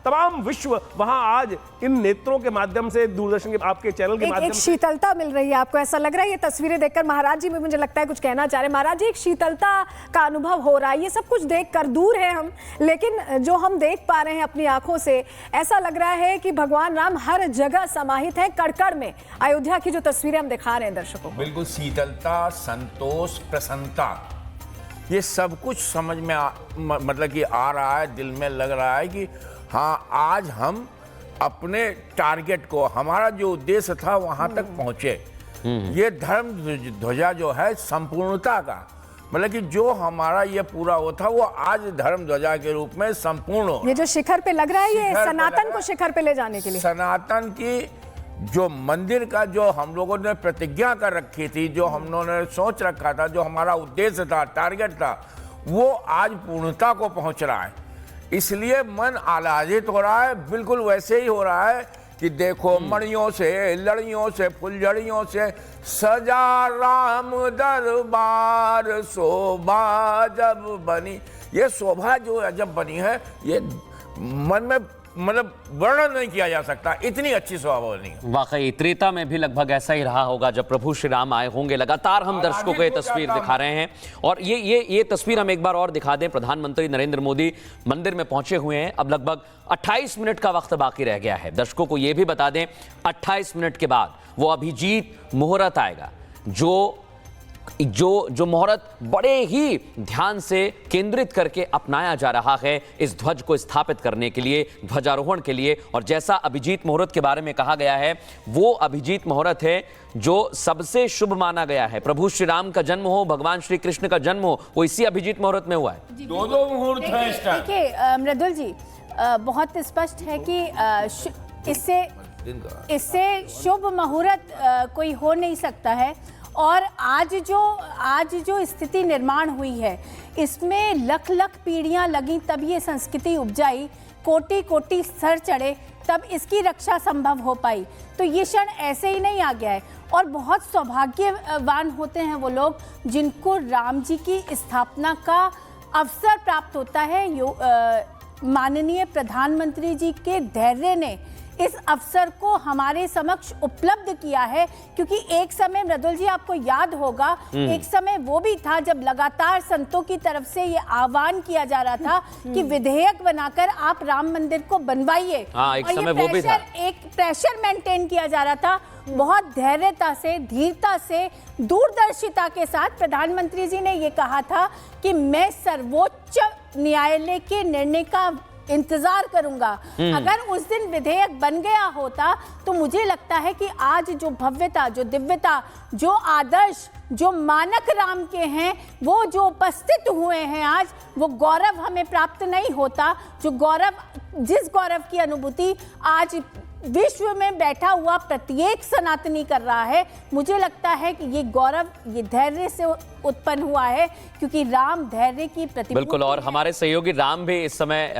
तमाम विश्व वहां आज इन नेत्रों के माध्यम से, दूरदर्शन के आपके चैनल के माध्यम से शीतलता मिल रही है। आपको ऐसा लग रहा है ये तस्वीरें देखकर? महाराज जी भी मुझे लगता है कुछ कहना चाह रहे हैं। महाराज जी, एक शीतलता का अनुभव हो रहा है। ये सब कुछ देखकर दूर है हम, लेकिन जो हम देख पा रहे हैं अपनी आंखों से, ऐसा लग रहा है कि भगवान राम हर जगह समाहित है, कड़-कड़ में। अयोध्या की जो तस्वीरें हम दिखा रहे हैं दर्शकों को, बिल्कुल शीतलता, संतोष, प्रसन्नता, ये सब कुछ समझ में मतलब कि आ रहा है, दिल में लग रहा है कि हाँ, आज हम अपने टारगेट को, हमारा जो उद्देश्य था वहां तक पहुंचे। ये धर्म ध्वजा जो है संपूर्णता का, मतलब कि जो हमारा ये पूरा वो था वो आज धर्म ध्वजा के रूप में संपूर्ण हो। ये जो शिखर पे लग रहा है, ये सनातन को शिखर पे ले जाने के लिए, सनातन की जो मंदिर का जो हम लोगों ने प्रतिज्ञा कर रखी थी, जो हम लोगों ने सोच रखा था, जो हमारा उद्देश्य था, टारगेट था, वो आज पूर्णता को पहुंच रहा है। इसलिए मन आह्लादित हो रहा है, बिल्कुल वैसे ही हो रहा है कि देखो मणियों से, लड़ियों से, फुलझड़ियों से सजा राम दरबार, शोभा जब बनी। ये शोभा जो जब बनी है, ये मन में मतलब वर्णन नहीं किया जा सकता, इतनी अच्छी शोभा बनी है। वाकई त्रेता में भी लगभग ऐसा ही रहा होगा जब प्रभु श्री राम आए होंगे। लगातार हम दर्शकों को ये तस्वीर दिखा रहे हैं, और ये तस्वीर हम एक बार और दिखा दें। प्रधानमंत्री नरेंद्र मोदी मंदिर में पहुंचे हुए हैं। अब लगभग 28 मिनट का वक्त बाकी रह गया है। दर्शकों को यह भी बता दें, 28 मिनट के बाद वो अभिजीत मुहूर्त आएगा, जो मुहूर्त बड़े ही ध्यान से केंद्रित करके अपनाया जा रहा है इस ध्वज को स्थापित करने के लिए, ध्वजारोहण के लिए। और जैसा अभिजीत मुहूर्त के बारे में कहा गया है, वो अभिजीत मुहूर्त है जो सबसे शुभ माना गया है। प्रभु श्री राम का जन्म हो, भगवान श्री कृष्ण का जन्म हो, वो इसी अभिजीत मुहूर्त में हुआ है। दो मुहूर्त है इस टाइम। देखिए मृदुल जी, बहुत स्पष्ट है कि इससे शुभ मुहूर्त कोई हो नहीं सकता है। और आज जो स्थिति निर्माण हुई है, इसमें लख लख पीढ़ियां लगी तब ये संस्कृति उपजाई, कोटि कोटि सर चढ़े तब इसकी रक्षा संभव हो पाई। तो ये क्षण ऐसे ही नहीं आ गया है। और बहुत सौभाग्यवान होते हैं वो लोग जिनको राम जी की स्थापना का अवसर प्राप्त होता है। माननीय प्रधानमंत्री जी के धैर्य ने इस अवसर को हमारे समक्ष उपलब्ध किया है। क्योंकि एक समय, मृदुल जी आपको याद होगा, एक समय वो भी था जब लगातार संतों की तरफ से ये आह्वान किया जा रहा था कि विधेयक बनाकर आप राम मंदिर को बनवाइए। एक समय वो भी था, एक प्रेशर मेंटेन किया जा रहा था। बहुत धैर्यता से, धीरता से, दूरदर्शिता के साथ प्रधानमंत्री जी ने ये कहा था कि मैं सर्वोच्च न्यायालय के निर्णय का इंतजार करूंगा। अगर उस दिन विधेयक बन गया होता तो मुझे लगता है कि आज जो भव्यता, जो दिव्यता, जो आदर्श, जो मानक राम के हैं, वो जो उपस्थित हुए हैं आज, वो गौरव हमें प्राप्त नहीं होता। जिस गौरव की अनुभूति आज विश्व में बैठा हुआ प्रत्येक सनातनी कर रहा है, मुझे लगता है कि ये गौरव, ये धैर्य से उत्पन्न हुआ है, क्योंकि राम धैर्य की प्रतिपूर्ति। बिल्कुल। और हमारे सहयोगी राम भी इस समय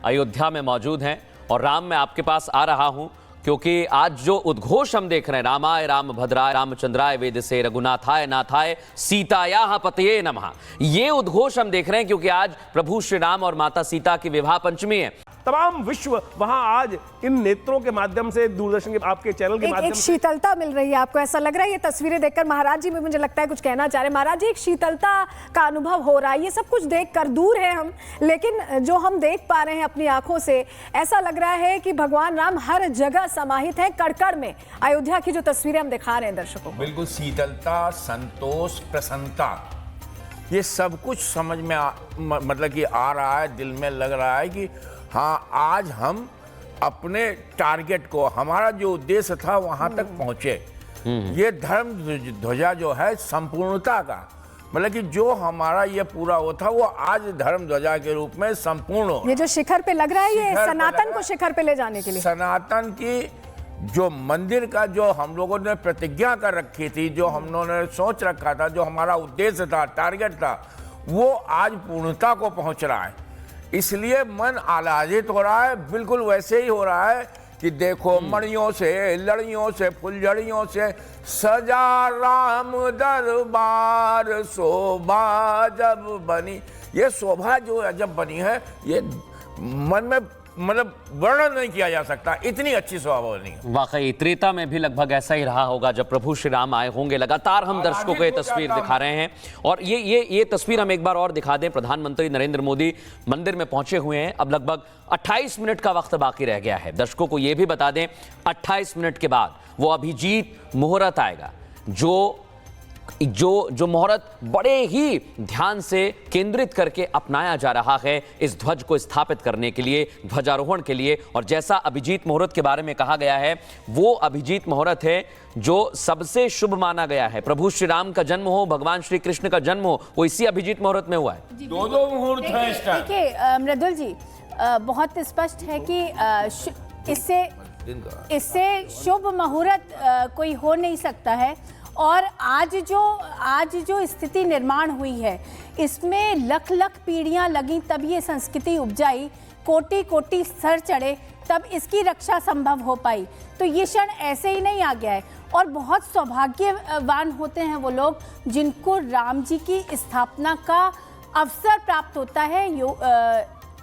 अयोध्या में मौजूद हैं। और राम, मैं आपके पास आ रहा हूं क्योंकि आज जो उद्घोष हम देख रहे हैं, रामाय रामभद्राय रामचंद्राय वेदसे रघुनाथाय नाथाय सीतायाः पतये नमः, ये उद्घोष हम देख रहे हैं क्योंकि आज प्रभु श्री राम और माता सीता की विवाह पंचमी है। तमाम विश्व वहां आज इन नेत्रों के माध्यम से, दूरदर्शन के आपके चैनल के माध्यम से शीतलता मिल रही है। आपको ऐसा लग रहा है ये तस्वीरें देखकर? महाराज जी भी मुझे लगता है कुछ कहना चाह रहे हैं। महाराज जी, एक शीतलता का अनुभव हो रहा है। ये सब कुछ देखकर दूर है हम, लेकिन जो हम देख पा रहे हैं अपनी आंखों से, ऐसा लग रहा है कि भगवान राम हर जगह समाहित है, कड़-कड़ में। अयोध्या की जो तस्वीरें हम दिखा रहे हैं दर्शकों को, बिल्कुल शीतलता, संतोष, प्रसन्नता, ये सब कुछ समझ में मतलब कि आ रहा है, दिल में लग रहा है कि हाँ, आज हम अपने टारगेट को, हमारा जो उद्देश्य था वहां तक पहुंचे। ये धर्म ध्वजा जो है संपूर्णता का, मतलब कि जो हमारा ये पूरा वो था, वो आज धर्म ध्वजा के रूप में संपूर्ण हो। ये जो शिखर पे लग रहा है, ये सनातन को शिखर पे ले जाने के लिए, सनातन की जो मंदिर का जो हम लोगों ने प्रतिज्ञा कर रखी थी, जो हम लोगों ने सोच रखा था, जो हमारा उद्देश्य था, टारगेट था, वो आज पूर्णता को पहुंच रहा है। इसलिए मन आह्लादित हो रहा है, बिल्कुल वैसे ही हो रहा है कि देखो मणियों से, लड़ियों से, फुलझड़ियों से सजा राम दरबार, शोभा जब बनी। ये शोभा जो जब बनी है, ये मन में मतलब वर्णन नहीं किया जा सकता, इतनी अच्छी शोभावनी है। वाकई त्रेता में भी लगभग ऐसा ही रहा होगा जब प्रभु श्री राम आए होंगे। लगातार हम दर्शकों को ये तस्वीर दिखा रहे हैं और ये तस्वीर हम एक बार और दिखा दें। प्रधानमंत्री नरेंद्र मोदी मंदिर में पहुंचे हुए हैं। अब लगभग 28 मिनट का वक्त बाकी रह गया है। दर्शकों को यह भी बता दें 28 मिनट के बाद वो अभिजीत मुहूर्त आएगा, जो मुहूर्त बड़े ही ध्यान से केंद्रित करके अपनाया जा रहा है इस ध्वज को स्थापित करने के लिए, ध्वजारोहण के लिए। और जैसा अभिजीत मुहूर्त के बारे में कहा गया है, वो अभिजीत मुहूर्त है जो सबसे शुभ माना गया है। प्रभु श्री राम का जन्म हो, भगवान श्री कृष्ण का जन्म हो, वो इसी अभिजीत मुहूर्त में हुआ है। दो मुहूर्त है इस टाइम। देखिए मृदुल जी, बहुत स्पष्ट है कि इससे शुभ मुहूर्त कोई हो नहीं सकता है। और आज जो स्थिति निर्माण हुई है, इसमें लख लख पीढ़ियां लगी तब ये संस्कृति उपजाई, कोटि कोटि सर चढ़े तब इसकी रक्षा संभव हो पाई। तो ये क्षण ऐसे ही नहीं आ गया है और बहुत सौभाग्यवान होते हैं वो लोग जिनको राम जी की स्थापना का अवसर प्राप्त होता है।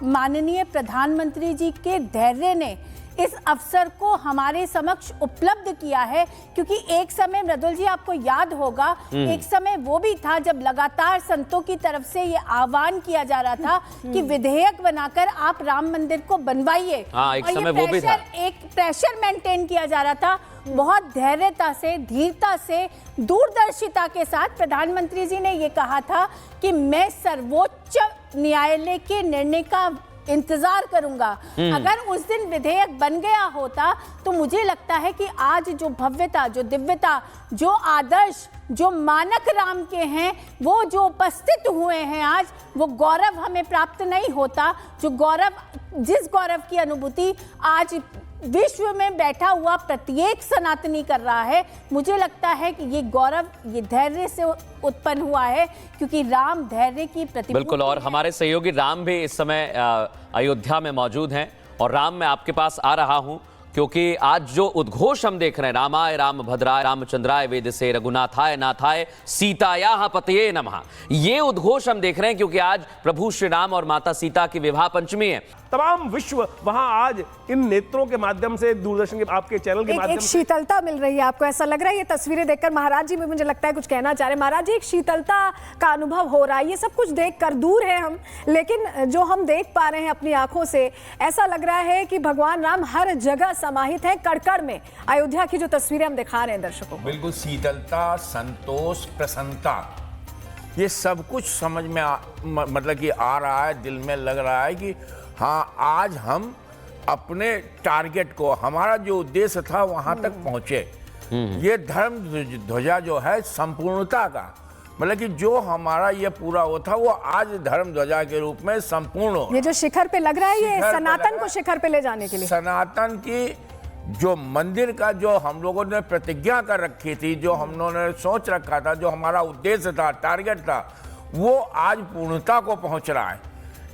माननीय प्रधानमंत्री जी के धैर्य ने इस अवसर को हमारे समक्ष उपलब्ध किया है, क्योंकि एक समय मृदुल जी आपको याद होगा, एक समय वो भी था जब लगातार संतों की तरफ से ये आह्वान किया जा रहा था कि विधेयक बनाकर आप राम मंदिर को बनवाइए। हाँ, एक और समय ये वो भी था। एक प्रेशर मेंटेन किया जा रहा था। बहुत धैर्यता से, धीरता से, दूरदर्शिता के साथ प्रधानमंत्री जी ने ये कहा था कि मैं सर्वोच्च न्यायालय के निर्णय का इंतजार करूंगा। अगर उस दिन विधेयक बन गया होता तो मुझे लगता है कि आज जो भव्यता, जो दिव्यता, जो आदर्श, जो मानक राम के हैं, वो जो उपस्थित हुए हैं आज, वो गौरव हमें प्राप्त नहीं होता। जिस गौरव की अनुभूति आज विश्व में बैठा हुआ प्रत्येक सनातनी कर रहा है, मुझे लगता है कि ये गौरव ये धैर्य से उत्पन्न हुआ है, क्योंकि राम धैर्य की प्रतिभूति। बिल्कुल, और हमारे सहयोगी राम भी इस समय अयोध्या में मौजूद हैं। और राम, मैं आपके पास आ रहा हूं क्योंकि आज जो उद्घोष हम देख रहे हैं, रामाय रामभद्राय रामचंद्राय वेदसे रघुनाथाय नाथाय सीतायाः पतये नमः, ये उद्घोष हम देख रहे हैं क्योंकि आज प्रभु श्री राम और माता सीता की विवाह पंचमी है। तमाम विश्व वहां आज इन नेत्रों के माध्यम से, दूरदर्शन के आपके चैनल के माध्यम एक से शीतलता मिल रही है। आपको ऐसा लग रहा है ये तस्वीरें देखकर? महाराज जी भी मुझे लगता है कुछ कहना चाह रहे हैं। महाराज जी, एक शीतलता का अनुभव हो रहा है। ये सब कुछ देखकर दूर है हम, लेकिन जो हम देख पा रहे हैं अपनी आंखों से, ऐसा लग रहा है कि भगवान राम हर जगह समाहित है, कड़ में। अयोध्या की जो तस्वीरें हम दिखा रहे हैं दर्शकों को, बिल्कुल शीतलता, संतोष, प्रसन्नता, ये सब कुछ समझ में मतलब कि आ रहा है, दिल में लग रहा है कि हाँ, आज हम अपने टारगेट को, हमारा जो उद्देश्य था वहां तक पहुंचे। ये धर्म ध्वजा जो है संपूर्णता का, मतलब कि जो हमारा ये पूरा वो था, वो आज धर्म ध्वजा के रूप में संपूर्ण हो। ये जो शिखर पे लग रहा है, ये सनातन को शिखर पे ले जाने के लिए, सनातन की जो मंदिर का जो हम लोगों ने प्रतिज्ञा कर रखी थी, जो हम लोगों ने सोच रखा था, जो हमारा उद्देश्य था, टारगेट था, वो आज पूर्णता को पहुंच रहा है।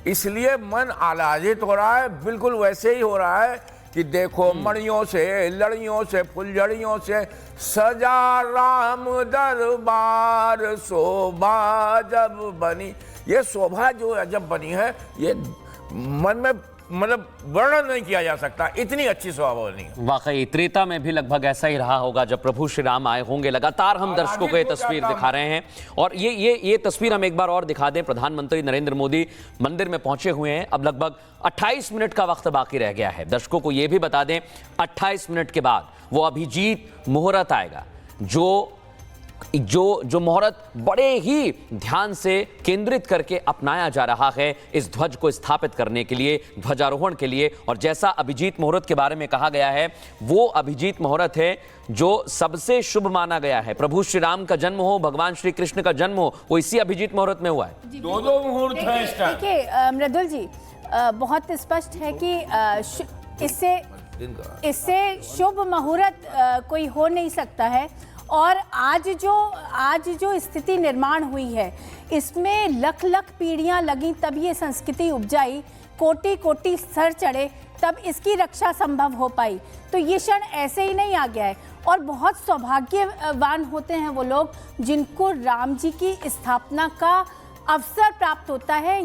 इसलिए मन आह्लादित हो रहा है। बिल्कुल वैसे ही हो रहा है कि देखो, मणियों से, लड़ियों से, फुलझड़ियों से सजा राम दरबार, शोभा जब बनी। ये शोभा जो जब बनी है, ये मन में मतलब वर्णन नहीं किया जा सकता, इतनी अच्छी शोभावनी है। वाकई त्रेता में भी लगभग ऐसा ही रहा होगा जब प्रभु श्री राम आए होंगे। लगातार हम दर्शकों को ये तस्वीर दिखा रहे हैं और ये तस्वीर हम एक बार और दिखा दें। प्रधानमंत्री नरेंद्र मोदी मंदिर में पहुंचे हुए हैं। अब लगभग 28 मिनट का वक्त बाकी रह गया है। दर्शकों को यह भी बता दें 28 मिनट के बाद वो अभिजीत मुहूर्त आएगा, जो मुहूर्त बड़े ही ध्यान से केंद्रित करके अपनाया जा रहा है इस ध्वज को स्थापित करने के लिए, ध्वजारोहण के लिए। और जैसा अभिजीत मुहूर्त के बारे में कहा गया है, वो अभिजीत मुहूर्त है जो सबसे शुभ माना गया है। प्रभु श्री राम का जन्म हो, भगवान श्री कृष्ण का जन्म हो, वो इसी अभिजीत मुहूर्त में हुआ है। दो मुहूर्त है इस टाइम। देखिए मृदुल जी, बहुत स्पष्ट है कि इससे शुभ मुहूर्त कोई हो नहीं सकता है। और आज जो स्थिति निर्माण हुई है, इसमें लख लख पीढ़ियां लगी तब ये संस्कृति उपजाई, कोटि कोटि सर चढ़े तब इसकी रक्षा संभव हो पाई। तो ये क्षण ऐसे ही नहीं आ गया है और बहुत सौभाग्यवान होते हैं वो लोग जिनको राम जी की स्थापना का अवसर प्राप्त होता है।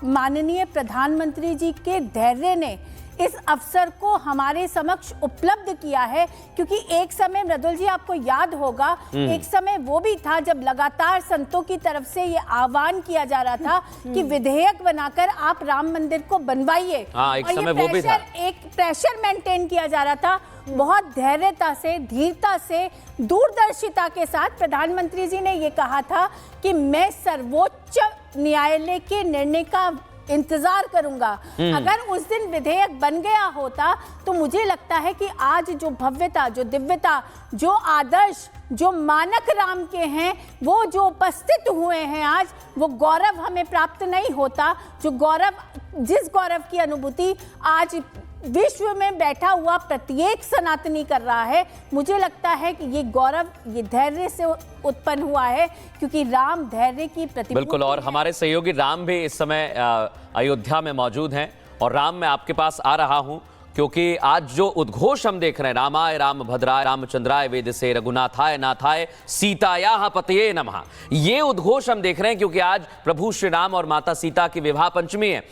माननीय प्रधानमंत्री जी के धैर्य ने इस अवसर को हमारे समक्ष उपलब्ध किया है, क्योंकि एक समय, मृदुल जी आपको याद होगा, एक समय वो भी था जब लगातार संतों की तरफ से ये आह्वान किया जा रहा था कि विधेयक बनाकर आप राम मंदिर को बनवाइए। हाँ, एक और समय ये वो भी था। एक प्रेशर मेंटेन किया जा रहा था। बहुत धैर्यता से, धीरता से, दूरदर्शिता के साथ प्रधानमंत्री जी ने ये कहा था कि मैं सर्वोच्च न्यायालय के निर्णय का इंतजार करूंगा। अगर उस दिन विधेयक बन गया होता तो मुझे लगता है कि आज जो भव्यता, जो दिव्यता, जो आदर्श, जो मानक राम के हैं, वो जो उपस्थित हुए हैं आज, वो गौरव हमें प्राप्त नहीं होता। जो गौरव, जिस गौरव की अनुभूति आज विश्व में बैठा हुआ प्रत्येक सनातनी कर रहा है, मुझे लगता है कि ये गौरव, ये धैर्य से उत्पन्न हुआ है, क्योंकि राम धैर्य की प्रतिपूर्ति। बिल्कुल, और हमारे सहयोगी राम भी इस समय अयोध्या में मौजूद हैं। और राम, मैं आपके पास आ रहा हूं क्योंकि आज जो उद्घोष हम देख रहे हैं, रामाय रामभद्राय रामचंद्राय वेदसे रघुनाथाय नाथाय सीतायाः पतये नमः, ये उद्घोष हम देख रहे हैं क्योंकि आज प्रभु श्री राम और माता सीता की विवाह पंचमी है।